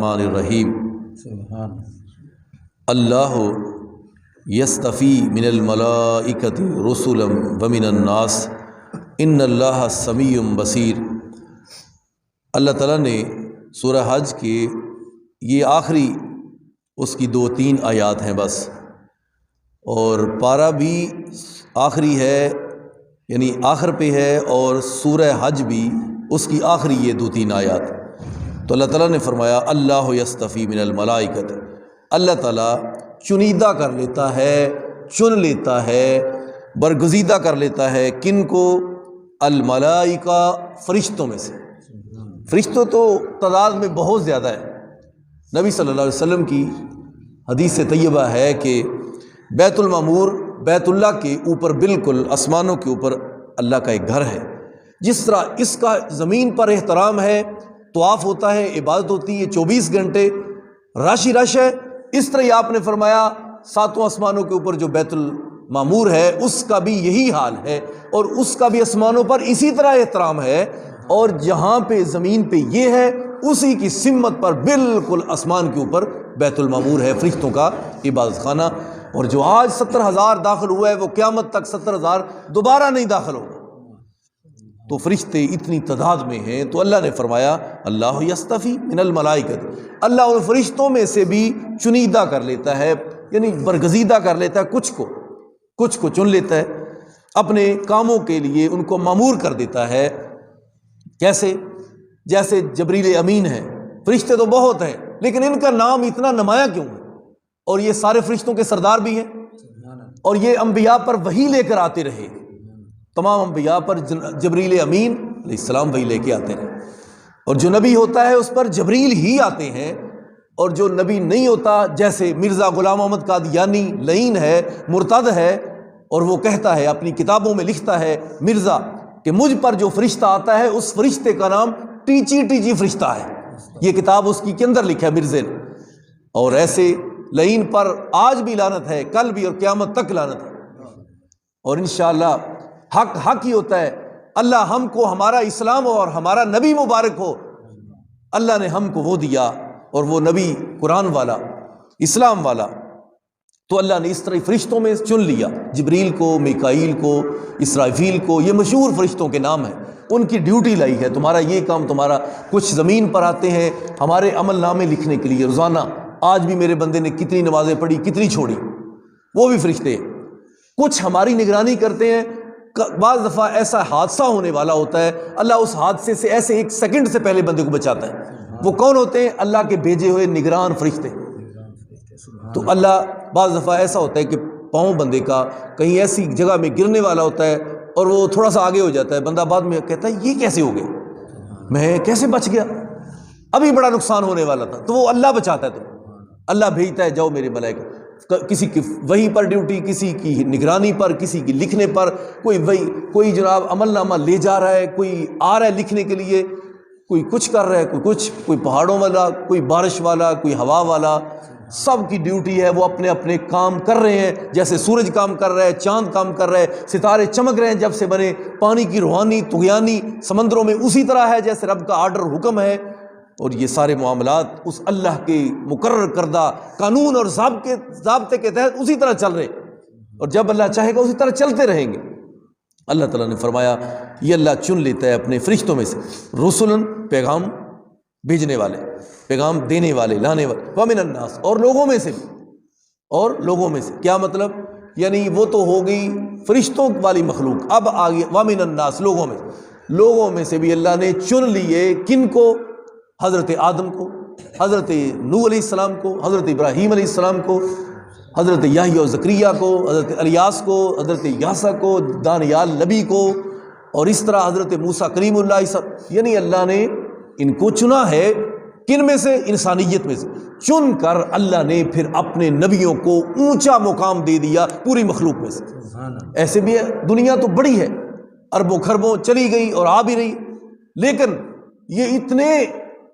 الرحمن الرحیم اللہ یستفی من الملائکۃ رسلا ومن الناس ان اللہ سمیع بصیر۔ اللہ تعالیٰ نے سورہ حج کے یہ آخری اس کی 2-3 آیات ہیں بس، اور پارہ بھی آخری ہے، یعنی آخر پہ ہے، اور سورہ حج بھی اس کی آخری یہ 2-3 آیات۔ تو اللہ تعالیٰ نے فرمایا اللہ یستفی من الملائکۃ، اللہ تعالیٰ چنیدہ کر لیتا ہے، چن لیتا ہے، برگزیدہ کر لیتا ہے کن کو؟ الملائکہ، فرشتوں میں سے۔ فرشتوں تو تعداد میں بہت زیادہ ہے۔ نبی صلی اللہ علیہ وسلم کی حدیث طیبہ ہے کہ بیت المعمور، بیت اللہ کے اوپر، بالکل آسمانوں کے اوپر اللہ کا ایک گھر ہے۔ جس طرح اس کا زمین پر احترام ہے، طواف ہوتا ہے، عبادت ہوتی ہے 24 گھنٹے، رش ہی رش ہے، اس طرح ہی آپ نے فرمایا 7 آسمانوں کے اوپر جو بیت المعمور ہے اس کا بھی یہی حال ہے، اور اس کا بھی آسمانوں پر اسی طرح احترام ہے، اور جہاں پہ زمین پہ یہ ہے اسی کی سمت پر بالکل آسمان کے اوپر بیت المعمور ہے، فرشتوں کا عبادت خانہ۔ اور جو آج 70,000 داخل ہوا ہے وہ قیامت تک 70,000 دوبارہ نہیں داخل ہوگا۔ تو فرشتے اتنی تعداد میں ہیں، تو اللہ نے فرمایا اللہ یستفی من الملائکۃ، اللہ ان فرشتوں میں سے بھی چنیدہ کر لیتا ہے، یعنی برگزیدہ کر لیتا ہے، کچھ کو چن لیتا ہے اپنے کاموں کے لیے، ان کو مامور کر دیتا ہے۔ کیسے؟ جیسے جبریل امین ہے، فرشتے تو بہت ہیں لیکن ان کا نام اتنا نمایاں کیوں ہے؟ اور یہ سارے فرشتوں کے سردار بھی ہیں، اور یہ انبیاء پر وحی لے کر آتے رہے، تمام انبیاء پر جبریل امین علیہ السلام وحی لے کے آتے رہے، اور جو نبی ہوتا ہے اس پر جبریل ہی آتے ہیں، اور جو نبی نہیں ہوتا، جیسے مرزا غلام محمد قادیانی لعین ہے، مرتد ہے، اور وہ کہتا ہے، اپنی کتابوں میں لکھتا ہے مرزا کہ مجھ پر جو فرشتہ آتا ہے اس فرشتے کا نام ٹیچی فرشتہ ہے، یہ کتاب اس کی کے اندر لکھا ہے مرزے نے۔ اور ایسے لعین پر آج بھی لعنت ہے، کل بھی اور قیامت تک لعنت ہے، اور انشاءاللہ حق ہی ہوتا ہے۔ اللہ ہم کو ہمارا اسلام اور ہمارا نبی مبارک ہو، اللہ نے ہم کو وہ دیا، اور وہ نبی قرآن والا، اسلام والا، تو اللہ نے اس طرح فرشتوں میں چن لیا، جبریل کو، میکائیل کو، اسرافیل کو، یہ مشہور فرشتوں کے نام ہیں، ان کی ڈیوٹی لائی ہے، تمہارا یہ کام، تمہارا کچھ زمین پر آتے ہیں ہمارے عمل نامے لکھنے کے لیے روزانہ، آج بھی میرے بندے نے کتنی نمازیں پڑھی، کتنی چھوڑی، وہ بھی فرشتے ہیں، کچھ ہماری نگرانی کرتے ہیں۔ بعض دفعہ ایسا حادثہ ہونے والا ہوتا ہے، اللہ اس حادثے سے ایسے 1 سیکنڈ سے پہلے بندے کو بچاتا ہے، وہ کون ہوتے ہیں؟ اللہ کے بھیجے ہوئے نگران فرشتے۔ تو اللہ بعض دفعہ ایسا ہوتا ہے کہ پاؤں بندے کا کہیں ایسی جگہ میں گرنے والا ہوتا ہے، اور وہ تھوڑا سا آگے ہو جاتا ہے، بندہ بعد میں کہتا ہے یہ کیسے ہو گیا، میں کیسے بچ گیا، ابھی بڑا نقصان ہونے والا تھا، تو وہ اللہ بچاتا ہے، تو اللہ بھیجتا ہے جاؤ میرے ملائکہ، کسی کی وحی پر ڈیوٹی، کسی کی نگرانی پر، کسی کی لکھنے پر، کوئی جناب عمل نامہ لے جا رہا ہے، کوئی آ رہا ہے لکھنے کے لیے، کوئی کچھ کر رہا ہے، کوئی پہاڑوں والا، کوئی بارش والا، کوئی ہوا والا، سب کی ڈیوٹی ہے، وہ اپنے اپنے کام کر رہے ہیں، جیسے سورج کام کر رہا ہے، چاند کام کر رہا ہے، ستارے چمک رہے ہیں جب سے بنے، پانی کی روحانی طغیانی سمندروں میں اسی طرح ہے جیسے رب کا آرڈر حکم ہے، اور یہ سارے معاملات اس اللہ کے مقرر کردہ قانون اور ضابطے کے تحت اسی طرح چل رہے، اور جب اللہ چاہے گا اسی طرح چلتے رہیں گے۔ اللہ تعالیٰ نے فرمایا یہ اللہ چن لیتا ہے اپنے فرشتوں میں سے، رسلاً، پیغام بھیجنے والے، پیغام دینے والے، لانے والے، ومن الناس، اور لوگوں میں سے بھی، اور لوگوں میں سے کیا مطلب؟ یعنی وہ تو ہو گئی فرشتوں والی مخلوق، اب آگے ومن الناس، لوگوں میں سے بھی اللہ نے چن لیے، کن کو؟ حضرت آدم کو، حضرت نوح علیہ السلام کو، حضرت ابراہیم علیہ السلام کو، حضرت یحییٰ و زکریا کو، حضرت الیاس کو، حضرت یاسع کو، دانیال نبی کو، اور اس طرح حضرت موسیٰ کلیم اللہ، یعنی اللہ نے ان کو چنا ہے، کن میں سے؟ انسانیت میں سے چن کر اللہ نے پھر اپنے نبیوں کو اونچا مقام دے دیا پوری مخلوق میں سے۔ ایسے بھی ہے، دنیا تو بڑی ہے، اربوں خربوں چلی گئی اور آ بھی رہی، لیکن یہ اتنے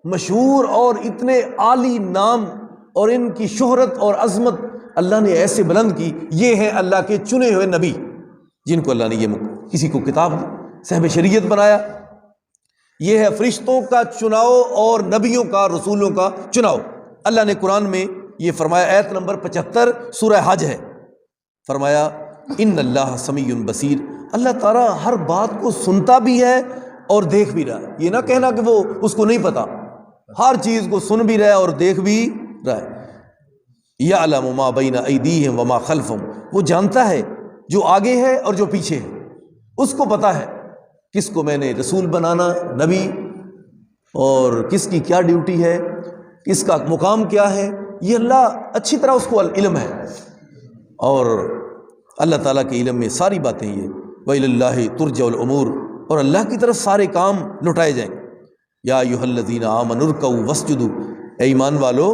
مشہور اور اتنے عالی نام اور ان کی شہرت اور عظمت اللہ نے ایسے بلند کی، یہ ہیں اللہ کے چنے ہوئے نبی، جن کو اللہ نے یہ کسی کو کتاب دی، صاحب شریعت بنایا، یہ ہے فرشتوں کا چناؤ اور نبیوں کا، رسولوں کا چناؤ۔ اللہ نے قرآن میں یہ فرمایا، آیت نمبر 75 سورہ حج ہے، فرمایا ان اللہ سمیع بصیر، اللہ تعالیٰ ہر بات کو سنتا بھی ہے اور دیکھ بھی رہا ہے۔ یہ نہ کہنا کہ وہ اس کو نہیں پتا، ہر چیز کو سن بھی رہا ہے اور دیکھ بھی رہا ہے۔ یعلم ما بین ایدیہم وما خلفہم، وہ جانتا ہے جو آگے ہے اور جو پیچھے ہے، اس کو پتا ہے کس کو میں نے رسول بنانا، نبی، اور کس کی کیا ڈیوٹی ہے، کس کا مقام کیا ہے، یہ اللہ اچھی طرح اس کو علم ہے، اور اللہ تعالیٰ کے علم میں ساری باتیں یہ۔ وَإِلَى اللَّهِ تُرْجَعُ الْأُمُورُ، اور اللہ کی طرف سارے کام لوٹائے جائیں۔ یا ایھا الذین آمنوا ارکعوا واسجدوا، اے ایمان والو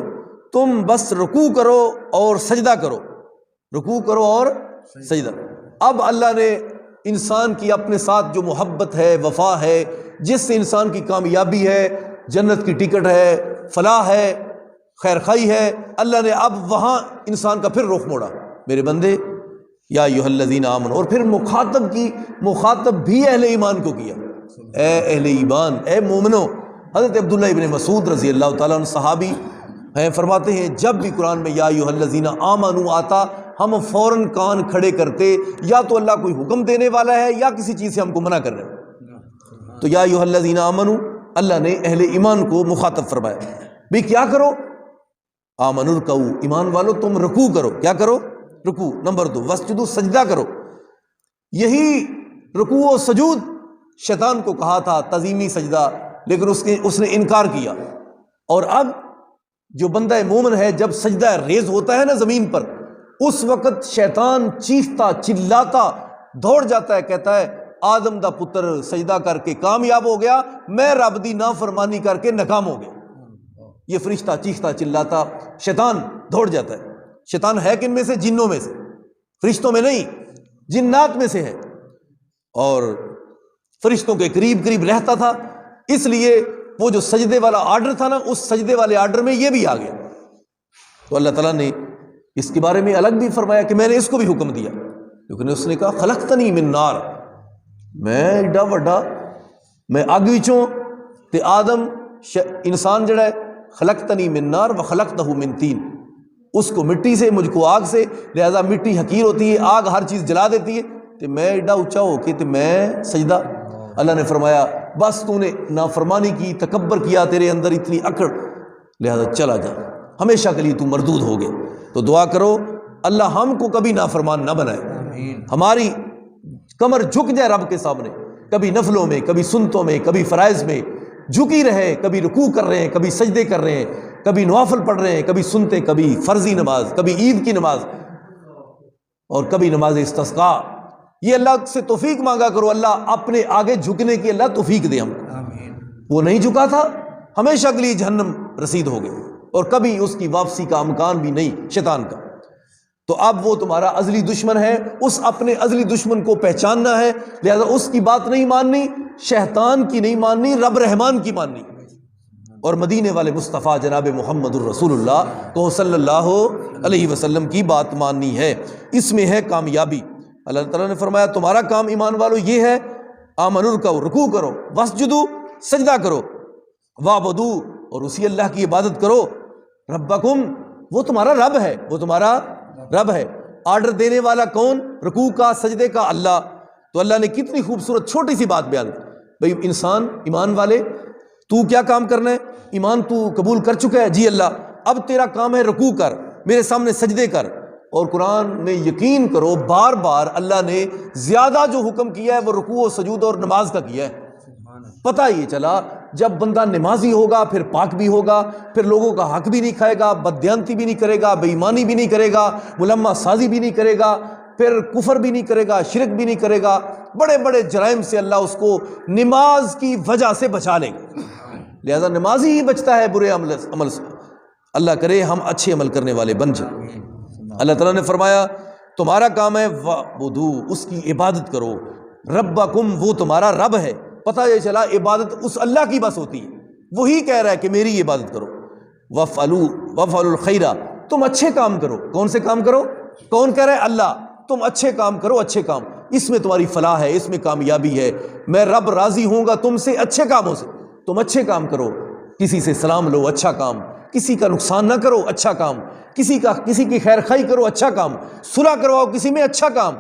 تم بس رکوع کرو اور سجدہ کرو، رکوع کرو اور سجدہ۔ اب اللہ نے انسان کی اپنے ساتھ جو محبت ہے، وفا ہے، جس سے انسان کی کامیابی ہے، جنت کی ٹکٹ ہے، فلاح ہے، خیر خائی ہے، اللہ نے اب وہاں انسان کا پھر رخ موڑا، میرے بندے یا ایھا الذین آمنوا، اور پھر مخاطب بھی اہل ایمان کو کیا، اے اہل ایمان، اے مومنو۔ حضرت عبداللہ ابن مسعود رضی اللہ تعالیٰ عنہ صحابی ہیں، فرماتے ہیں جب بھی قرآن میں یا ایھا الذین آمنوا آتا ہم فوراً کان کھڑے کرتے، یا تو اللہ کوئی حکم دینے والا ہے یا کسی چیز سے ہم کو منع کر رہے ہیں۔ تو یا ایھا الذین آمنوا، اللہ نے اہل ایمان کو مخاطب فرمایا، بھی کیا کرو؟ آمنوا ارکعوا، ایمان والو تم رکوع کرو، کیا کرو؟ رکوع۔ نمبر 2 واسجدوا، سجدہ کرو۔ یہی رکوع و سجود شیطان کو کہا تھا تعظیمی سجدہ، لیکن اس نے انکار کیا، اور اب جو بندہ مومن ہے جب سجدہ ریز ہوتا ہے نا زمین پر، اس وقت شیطان چیختا چلاتا دوڑ جاتا ہے، کہتا ہے آدم دا پتر سجدہ کر کے کامیاب ہو گیا، میں رب دی نافرمانی کر کے ناکام ہو گیا۔ یہ فرشتہ چیختا چلاتا شیطان دوڑ جاتا ہے۔ شیطان ہے کن میں سے؟ جنوں میں سے، فرشتوں میں نہیں، جنات میں سے ہے، اور فرشتوں کے قریب قریب رہتا تھا، اس لیے وہ جو سجدے والا آرڈر تھا نا، اس سجدے والے آرڈر میں یہ بھی آ گیا۔ تو اللہ تعالیٰ نے اس کے بارے میں الگ بھی فرمایا کہ میں نے اس کو بھی حکم دیا، لیکن اس نے کہا خلقتنی من نار، میں ایڈا وڈا، میں اگ وچوں، تے آدم انسان جڑا ہے خلقتنی من نار وخلقتہ من طین، اس کو مٹی سے، مجھ کو آگ سے، لہذا مٹی حقیر ہوتی ہے، آگ ہر چیز جلا دیتی ہے، تے میں ایڈا اونچا ہو کے تے میں سجدہ۔ اللہ نے فرمایا بس تو نے نافرمانی کی، تکبر کیا، تیرے اندر اتنی اکڑ، لہذا چلا جا، ہمیشہ کے لیے تو مردود ہو گئے۔ تو دعا کرو اللہ ہم کو کبھی نافرمان نہ بنائے، ہماری کمر جھک جائے رب کے سامنے، کبھی نفلوں میں، کبھی سنتوں میں، کبھی فرائض میں جھکی رہے، کبھی رکوع کر رہے ہیں، کبھی سجدے کر رہے ہیں، کبھی نوافل پڑھ رہے ہیں، کبھی سنتے، کبھی فرضی نماز، کبھی عید کی نماز، اور کبھی نماز استسقاء۔ یہ اللہ سے توفیق مانگا کرو، اللہ اپنے آگے جھکنے کی اللہ توفیق دے ہم کو۔ وہ نہیں جھکا تھا، ہمیشہ کے لیے جہنم رسید ہو گئے، اور کبھی اس کی واپسی کا امکان بھی نہیں شیطان کا۔ تو اب وہ تمہارا ازلی دشمن ہے، اس اپنے ازلی دشمن کو پہچاننا ہے، لہذا اس کی بات نہیں ماننی، شیطان کی نہیں ماننی، رب رحمان کی ماننی، اور مدینے والے مصطفیٰ جناب محمد الرسول اللہ کو صلی اللہ علیہ وسلم کی بات ماننی ہے، اس میں ہے کامیابی۔ اللہ تعالیٰ نے فرمایا تمہارا کام ایمان والو یہ ہے، آمنوا ارکعوا، رکوع کرو، واسجدوا، سجدہ کرو، وعبدوا، اور اسی اللہ کی عبادت کرو، ربکم، وہ تمہارا رب ہے، وہ تمہارا رب ہے۔ آرڈر دینے والا کون؟ رکوع کا، سجدے کا، اللہ۔ تو اللہ نے کتنی خوبصورت چھوٹی سی بات بیان کی، بھئی انسان، ایمان والے، تو کیا کام کرنا ہے؟ ایمان تو قبول کر چکا ہے، جی اللہ، اب تیرا کام ہے رکوع کر، میرے سامنے سجدے کر۔ اور قرآن میں یقین کرو بار بار اللہ نے زیادہ جو حکم کیا ہے وہ رکوع و سجود اور نماز کا کیا ہے۔ پتہ یہ چلا جب بندہ نمازی ہوگا پھر پاک بھی ہوگا، پھر لوگوں کا حق بھی نہیں کھائے گا، بددیانتی بھی نہیں کرے گا، بے ایمانی بھی نہیں کرے گا، ملمہ سازی بھی نہیں کرے گا، پھر کفر بھی نہیں کرے گا، شرک بھی نہیں کرے گا، بڑے بڑے جرائم سے اللہ اس کو نماز کی وجہ سے بچا لے گا۔ لہذا نمازی ہی بچتا ہے برے عمل سے۔ اللہ کرے ہم اچھے عمل کرنے والے بن جائیں۔ اللہ تعالیٰ نے فرمایا تمہارا کام ہے وعبدوا، اس کی عبادت کرو، ربکم، وہ تمہارا رب ہے۔ پتہ یہ چلا عبادت اس اللہ کی بس ہوتی ہے، وہی کہہ رہا ہے کہ میری عبادت کرو۔ وفعلوا الخیر، تم اچھے کام کرو۔ کون سے کام کرو؟ کون کہہ رہا ہے؟ اللہ۔ تم اچھے کام کرو، اچھے کام، اس میں تمہاری فلاح ہے، اس میں کامیابی ہے، میں رب راضی ہوں گا تم سے اچھے کاموں سے۔ تم اچھے کام کرو، کسی سے سلام لو، اچھا کام، کسی کا نقصان نہ کرو، اچھا کام، کسی کی خیر خواہی کرو، اچھا کام، صلح کرواؤ کسی میں، اچھا کام،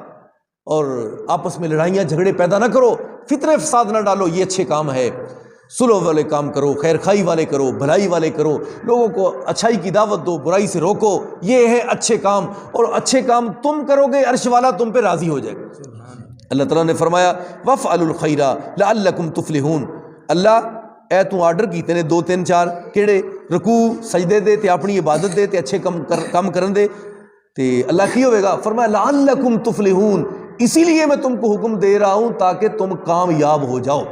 اور آپس میں لڑائیاں جھگڑے پیدا نہ کرو، فتنہ فساد نہ ڈالو، یہ اچھے کام ہے۔ صلح والے کام کرو، خیر خواہی والے کرو، بھلائی والے کرو، لوگوں کو اچھائی کی دعوت دو، برائی سے روکو، یہ ہے اچھے کام، اور اچھے کام تم کرو گے عرش والا تم پہ راضی ہو جائے گا۔ اللہ تعالیٰ نے فرمایا وَافْعَلُوا الْخَيْرَ لَعَلَّكُمْ تُفْلِحُونَ۔ اللہ اے تو آرڈر کیتے نے 2 3 4 کیڑے رکوع سجدے دے تے اپنی عبادت دے تے اچھے کم کرن دے تے اللہ کی ہوئے گا؟ فرمایا لَعَلَّكُمْ تُفْلِحُونَ، اسی لیے میں تم کو حکم دے رہا ہوں تاکہ تم کامیاب ہو جاؤ۔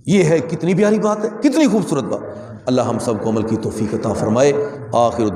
یہ ہے کتنی پیاری بات ہے، کتنی خوبصورت بات۔ اللہ ہم سب کو عمل کی توفیق عطا فرمائے۔ آخر